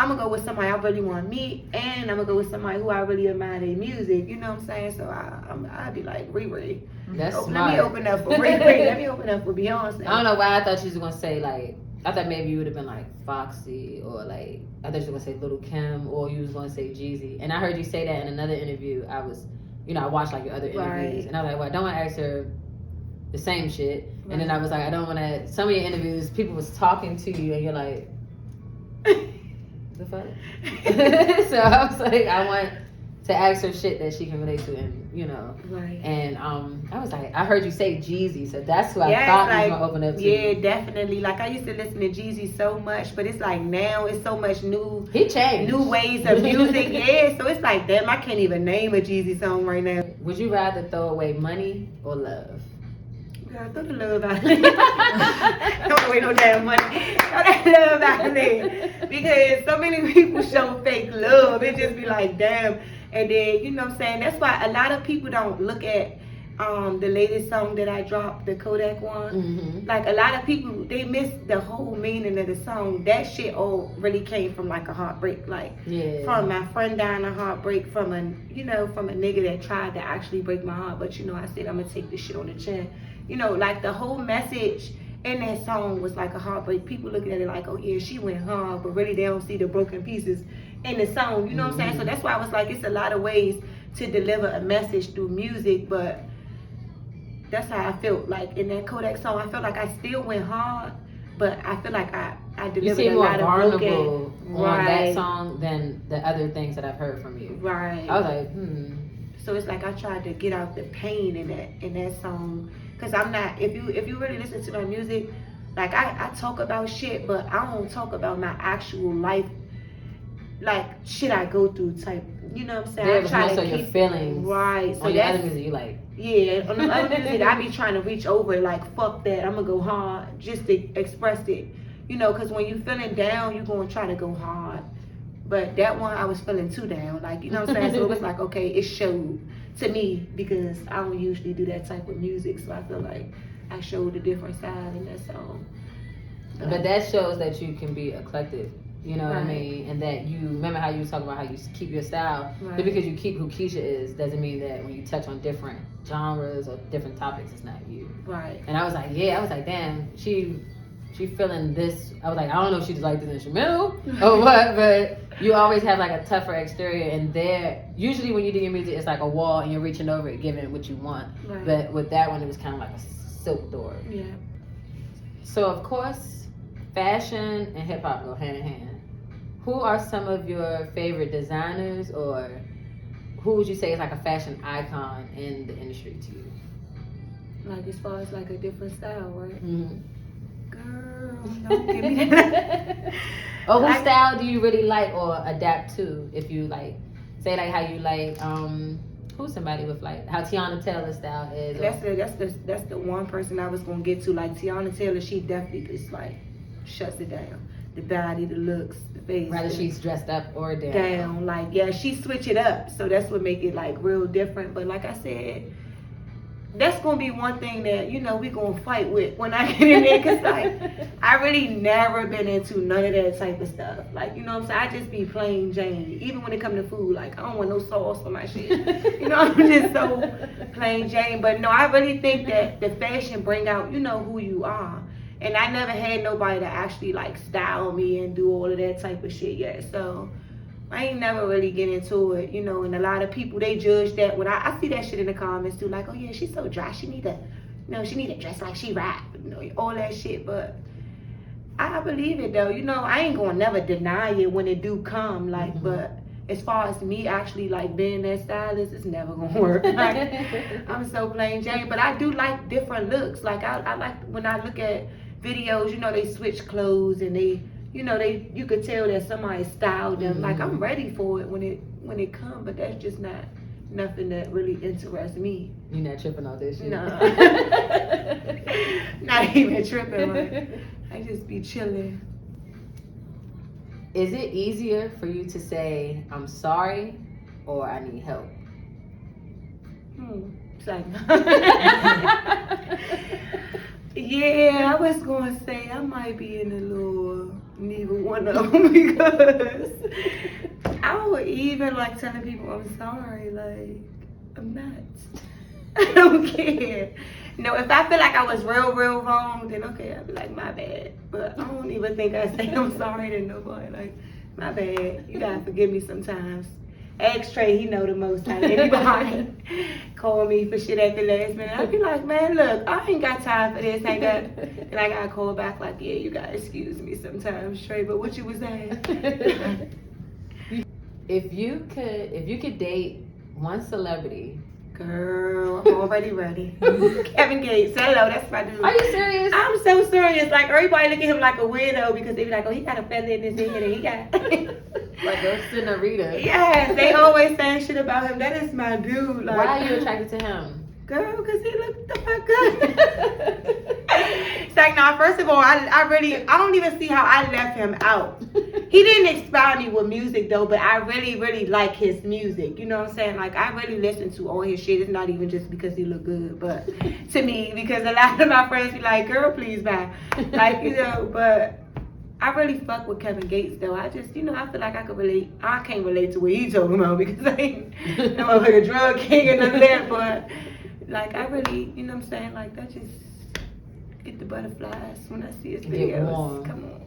I'm gonna go with somebody I really want to meet, and I'm gonna go with somebody who I really admire their music. You know what I'm saying? So I'd be like Riri.
That's
Let
smart.
me open up for Riri. Let me open up for Beyonce.
I don't know why I thought she was gonna say like. I thought maybe you would have been like Foxy, or like I thought you were gonna say Little Kim, or you was gonna say Jeezy. And I heard you say that in another interview. I watched like your other interviews, and I was like, well, I don't want to ask her the same shit. Right. And then I was like, I don't want to. Some of your interviews, people was talking to you, and you're like, the fuck. So I was like, I want to ask her shit that she can relate to, and you know.
Right.
And I was like, I heard you say Jeezy, so that's who I thought you was gonna open up to.
Yeah, definitely. Like I used to listen to Jeezy so much, but it's like now it's so much new.
He changed.
New ways of music. Yeah, so it's like damn, I can't even name a Jeezy song right now.
Would you rather throw away money or love?
Girl, throw the love out of there. Don't throw away no damn money. Throw that love out of there. Because so many people show fake love. It just be like, damn. And then, you know what I'm saying? That's why a lot of people don't look at the latest song that I dropped, the Kodak one. Mm-hmm. Like, a lot of people, they miss the whole meaning of the song. That shit all really came from, like, a heartbreak. Like, from my friend dying a heartbreak, from a nigga that tried to actually break my heart. But, you know, I said, I'm going to take this shit on the chin. You know, like, the whole message in that song was like a heartbreak. People looking at it like, oh, yeah, she went hard. But really, they don't see the broken pieces in the song. You know what I'm saying? So that's why I was like, it's a lot of ways to deliver a message through music. But that's how I felt. Like, in that Kodak song, I felt like I still went hard. But I feel like I delivered a lot of broken.
You seem more vulnerable on that song than the other things that I've heard from you.
Right.
I was like,
So it's like I tried to get out the pain in that song. Because I'm not, if you really listen to my music, like I talk about shit, but I don't talk about my actual life, like shit I go through type, you know what I'm saying?
There was most of your feelings.
Right. So
on your other music, you like.
Yeah, on the other music, I be trying to reach over, like, fuck that, I'm going to go hard just to express it. You know, because when you feeling down, you're going to try to go hard. But that one, I was feeling too down, like, you know what I'm saying? So it was like, okay, it showed to me because I don't usually do that type of music. So I feel like I showed a different side in that song.
But that shows that you can be eclectic. You know what I mean? And that you, remember how you was talking about how you keep your style? Right. But because you keep who Kiesha is, doesn't mean that when you touch on different genres or different topics, it's not you.
Right.
And I was like, damn, she she feeling this. I was like, I don't know if she just like this instrumental or what, but you always have like a tougher exterior, and there usually when you do your music, it's like a wall and you're reaching over it, giving it what you want.
Right.
But with that one, it was kind of like a silk door.
Yeah.
So of course, fashion and hip hop go hand in hand. Who are some of your favorite designers, or who would you say is like a fashion icon in the industry to you?
Like as far as like a different style, right?
Mm-hmm.
Girl, don't give me that.
Or whose style do you really like or adapt to? If you like, say like how you like, who's somebody with like how Tiana Taylor's style is?
That's the one person I was gonna get to. Like Tiana Taylor, she definitely just like shuts it down. The body, the looks, the face.
Whether she's dressed up or down.
Like yeah, she switch it up. So that's what make it like real different. But like I said, that's gonna be one thing that we gonna fight with when I get in there, cause like I really never been into none of that type of stuff. Like what I'm saying, I just be plain Jane. Even when it come to food, like I don't want no sauce for my shit. I'm just so plain Jane. But no, I really think that the fashion bring out who you are. And I never had nobody to actually like style me and do all of that type of shit yet. So I ain't never really get into it, and a lot of people, they judge that when I see that shit in the comments too, like, oh yeah, she's so dry, she need to dress like she rap, all that shit. But I believe it though, I ain't gonna never deny it when it do come, like, mm-hmm. But as far as me actually like being that stylist, it's never gonna work. Like, I'm so plain Jane, but I do like different looks. Like I like when I look at videos, they switch clothes and they, you could tell that somebody styled them. Mm-hmm. Like I'm ready for it when it come, but that's just not nothing that really interests me.
You not tripping on this shit?
No, not even tripping. Like, I just be chilling.
Is it easier for you to say I'm sorry or I need help?
Yeah, I was gonna say I might be in a little neither one of them, because I would even like telling people I'm sorry, like I'm not. I don't care. No, if I feel like I was real wrong, then okay, I'll be like, my bad. But I don't even think I say I'm sorry to nobody. Like, my bad. You gotta forgive me sometimes. Ask Trey, he know the most time. Anybody call me for shit at the last minute, I'd be like, man, look, I ain't got time for this. And I gotta call back like, yeah, you gotta excuse me sometimes, Trey. But what you was saying?
If you could date one celebrity.
Girl, I'm already ready. Kevin Gates, hello, that's my dude.
Are you serious?
I'm so serious. Like, everybody look at him like a weirdo because they be like, oh, he got a feather in his head and he got...
Like a senorita.
Yes, they always saying shit about him. That is my dude. Like,
why are you attracted to him?
Girl, because he looked the fuck good. It's like, nah, first of all, I don't even see how I left him out. He didn't inspire me with music though, but I really, really like his music. You know what I'm saying? Like, I really listen to all his shit. It's not even just because he look good, but to me, because a lot of my friends be like, girl, please bye. Like, but I really fuck with Kevin Gates though. I just, I feel like I could relate. I can't relate to what he's talking about because I ain't no like a drug king and none of that, but like I really, you know what I'm saying? Like that just get the butterflies when I see his videos. Come on.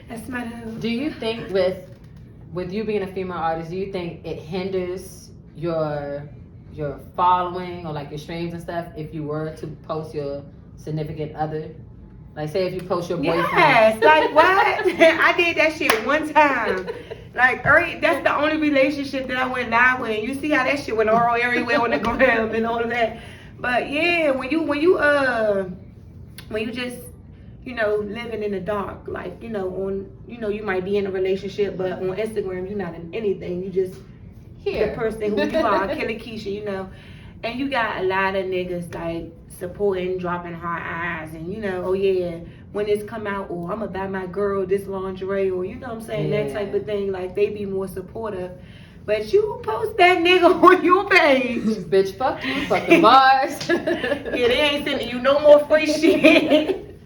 That's my dude.
Do you think with you being a female artist, do you think it hinders your following or like your streams and stuff if you were to post your significant other? Like, say if you post your boyfriend.
Yes, like what? I did that shit one time. Like, that's the only relationship that I went live with. You see how that shit went all everywhere on the gram and all of that. But yeah, when you just, living in the dark, like, you might be in a relationship, but on Instagram, you're not in anything. You just the person who you are, Killakiesha, And you got a lot of niggas like supporting, dropping hard eyes, and oh yeah, when it's come out, or I'm gonna buy my girl this lingerie, or you know what I'm saying, that type of thing. Like they be more supportive. But you post that nigga on your page,
bitch, fuck you, fuck the bars.
Yeah, they ain't sending you no more free shit.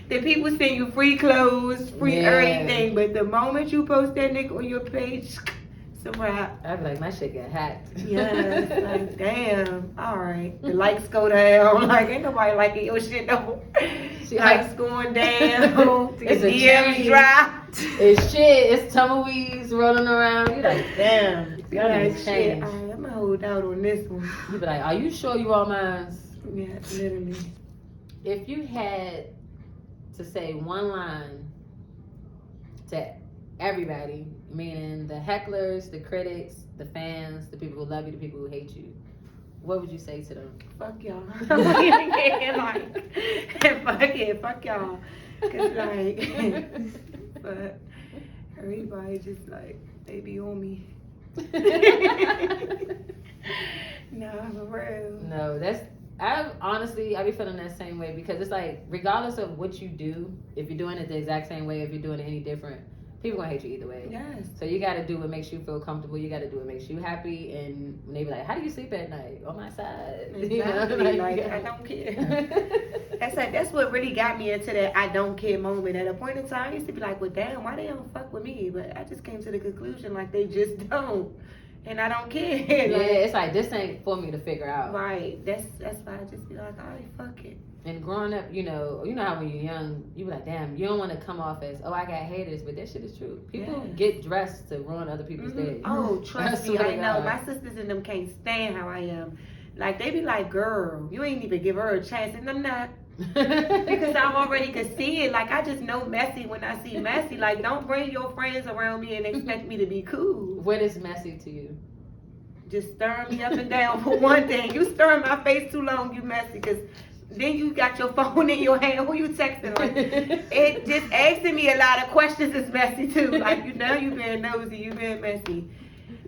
The people send you free clothes, free everything, but the moment you post that nigga on your page, it's a wrap.
I'd be like, my shit get hacked.
Yes, like, damn, all right. The likes go down. Like, ain't nobody liking your shit no more. Lights going down.
It's a
DMs
tree.
dropped.
It's shit. It's tumbleweeds rolling around. You like, damn. Y'all
Like,
niggas
shit,
changed.
I'm gonna hold out on this one.
You be like, are you sure you all mine?
Yeah, literally.
If you had to say one line to everybody, meaning the hecklers, the critics, the fans, the people who love you, the people who hate you, what would you say to them?
Fuck y'all. Like, fuck y'all. Cause like, but everybody just like, they be on me. Nah, for real.
No, I be feeling that same way because it's like, regardless of what you do, if you're doing it the exact same way, if you're doing it any different, people gonna hate you either way.
Yes.
So you gotta do what makes you feel comfortable. You gotta do what makes you happy. And when they be like, how do you sleep at night? On my side.
Exactly.
You know,
Like, I don't care. That's what really got me into that I don't care moment. At a point in time, I used to be like, well, damn, why they don't fuck with me? But I just came to the conclusion, like, they just don't. And I don't care.
Yeah,
Like,
it's like, this ain't for me to figure out.
right. That's why I just be like, all right, fuck it.
And growing up, you know how when you're young, you be like, damn, you don't want to come off as, oh, I got haters, but that shit is true. People
Yes.
get dressed to ruin other people's day.
Oh,
I
trust me,
swear to
I know.
God.
My sisters and them can't stand how I am. Like, they be like, girl, you ain't even give her a chance. And I'm not. Because I'm already could see it. Like, I just know messy when I see messy. Like, don't bring your friends around me and expect me to be cool.
What is messy to you?
Just stirring me up and down for one thing. You stirring my face too long, you messy. Because then you got your phone in your hand. Who you texting? Like, it just asking me a lot of questions is messy too. Like, you being nosy, you being messy.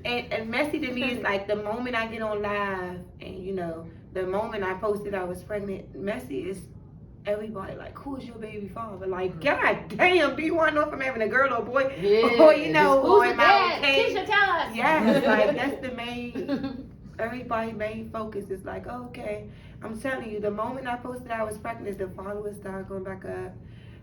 And messy to me is like the moment I get on live and, the moment I posted I was pregnant, messy is everybody like, who's your baby father? Like, god damn, do you want to know if I'm having a girl or a boy?
Yeah.
Or,
Who's the
am I
dad?
okay?
Kiesha, tell us.
Yes, like, that's the main, everybody's main focus is like, okay, I'm telling you, the moment I posted I was pregnant, the followers started going back up.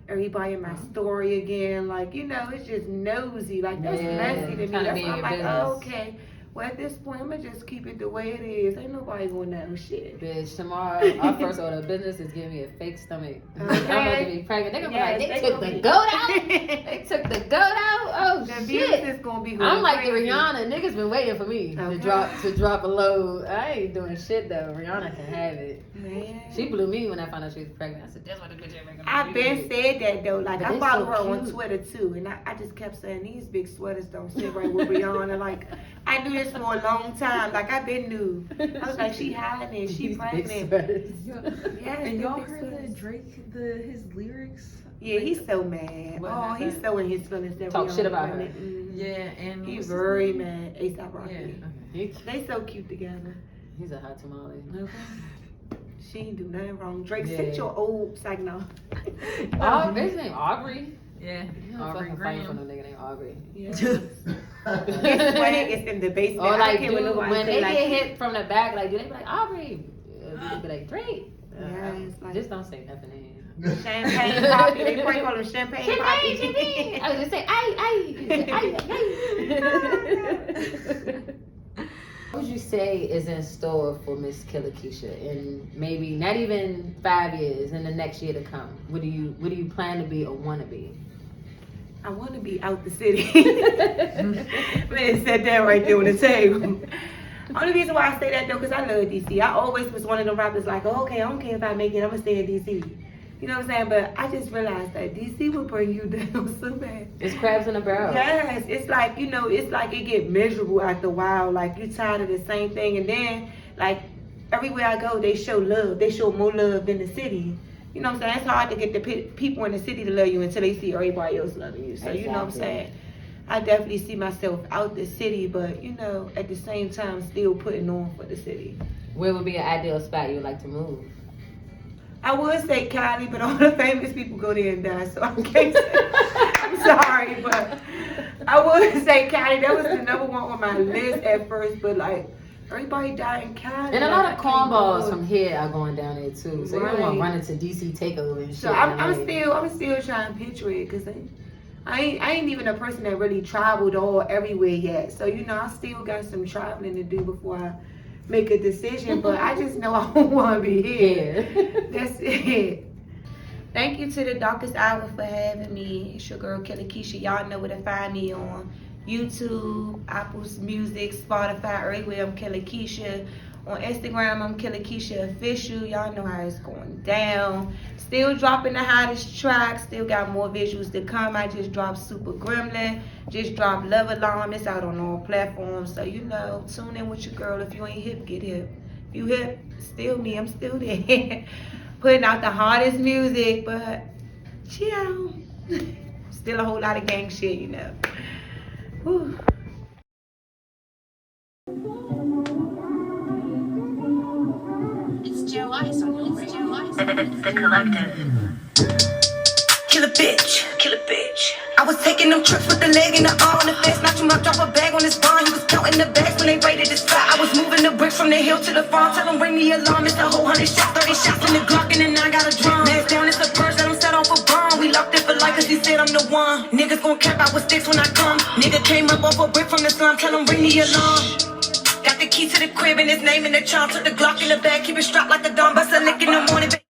Everybody in my story again, like, it's just nosy. Like, that's messy to me.
Trying to
That's
be in
why I'm
your
like,
business.
oh, okay. Well, at this point, I'm going to just keep it the way it is. Ain't nobody going to know shit.
Bitch, tomorrow, our first order of business is giving me a fake stomach. I'm about to be pregnant. They're going to be like, they took the goat out? They took the goat out? Oh,
The
shit.
business is going to be going
I'm like the
crazy.
Rihanna. Niggas been waiting for me to drop a load. I ain't doing shit, though. Rihanna can have it.
Man.
She blew me when I found out she was pregnant. I said, that's what the bitch is making.
I've been said that, though. Like,
But
I
they
follow
so
her on
cute.
Twitter, too. And I just kept saying, these big sweaters don't sit right with Rihanna. Like, I knew this for a long time. Like, I've been new. I was like, she hiding it. She
These big
pregnant.
sweaters.
Yes,
And
the
y'all
big
heard
sweaters.
that Drake, his lyrics?
Yeah, he's so mad.
What
Oh,
happened?
he's so in his feelings. That
Talk
Rihanna
shit about her.
pregnant. Mhm.
Yeah, and
He's
what's his
very
name?
mad. A$AP Rocky.
He-
They so cute together.
He's a hot tamale.
Okay.
She ain't do nothing wrong. Drake,
Yeah.
sit your old psych now.
Oh, his name Aubrey.
Yeah,
You don't
Aubrey
fucking fight for
Graham.
no nigga named Aubrey.
Yeah. His swag is in the basement.
Or
I
like,
don't care what
dude,
nobody
when
say,
they
like,
get hit from the back, like, do they be like, Aubrey? They be like, Drake.
Yes, like-
Just don't say nothing to him.
Champagne Poppy. They probably call him Champagne Poppy.
Champagne. I was just say, ay. What would you say is in store for Miss Killa Keisha in maybe not even 5 years, in the next year to come? What do you plan to be or want to be?
I want to be out the city. Man, said that right there on the table. Only reason why I say that though, because I love DC. I always was one of them rappers like, oh, okay, I don't care if I make it, I'm gonna stay in DC. You know what I'm saying? But I just realized that DC will bring you down so bad.
It's crabs in a barrel.
Yes, it's like, it's like it get miserable after a while. Like, you tired of the same thing. And then, like, everywhere I go, they show love. They show more love than the city. You know what I'm saying? It's hard to get the people in the city to love you until they see everybody else loving you. So, you know what I'm saying? I definitely see myself out the city, but, at the same time, still putting on for the city.
Where would be an ideal spot you'd like to move?
I would say Cali, but all the famous people go there and die, so I can't say. I'm sorry, but I would say Cali. That was the number one on my list at first, but like everybody died in Cali.
And a
like,
lot of cornballs from here are going down there too. So you don't want to
Right.
run into DC takeover and shit.
So I'm
like,
still trying to picture it because I ain't even a person that really traveled everywhere yet. So I still got some traveling to do before I make a decision. But I just know I don't want to be here.
Yeah.
That's it. Thank you to the Darkest Hour for having me. It's your girl Killa Keisha. Y'all know where to find me on YouTube, Apple Music, Spotify, everywhere. I'm Killa Keisha. On Instagram, I'm Killakiesha Official. Y'all know how it's going down. Still dropping the hottest tracks. Still got more visuals to come. I just dropped Super Gremlin. Just dropped Love Alarm. It's out on all platforms. So, you know, tune in with your girl. If you ain't hip, get hip. If you hip, still me. I'm still there. Putting out the hardest music, but chill. Still a whole lot of gang shit, you know. Whew.
The collective. Kill a bitch, kill a bitch. I was taking them trips with the leg and the arm and the fence. Knocked him out, drop a bag on his barn. He was counting the bags when they raided his spot. I was moving the bricks from the hill to the farm. Tell him ring the alarm. It's a whole 100 shots, 30 shots in the Glock and then I got a drum. Man's down, it's a purse, let him set off a bomb. We locked it for life cause he said I'm the one. Niggas gon' cap out with sticks when I come. Nigga came up off a brick from the slum. Tell him ring the alarm. Got the key to the crib and his name in the charm. Took the Glock in the bag, keep it strapped like a Don. Bust a lick in the morning.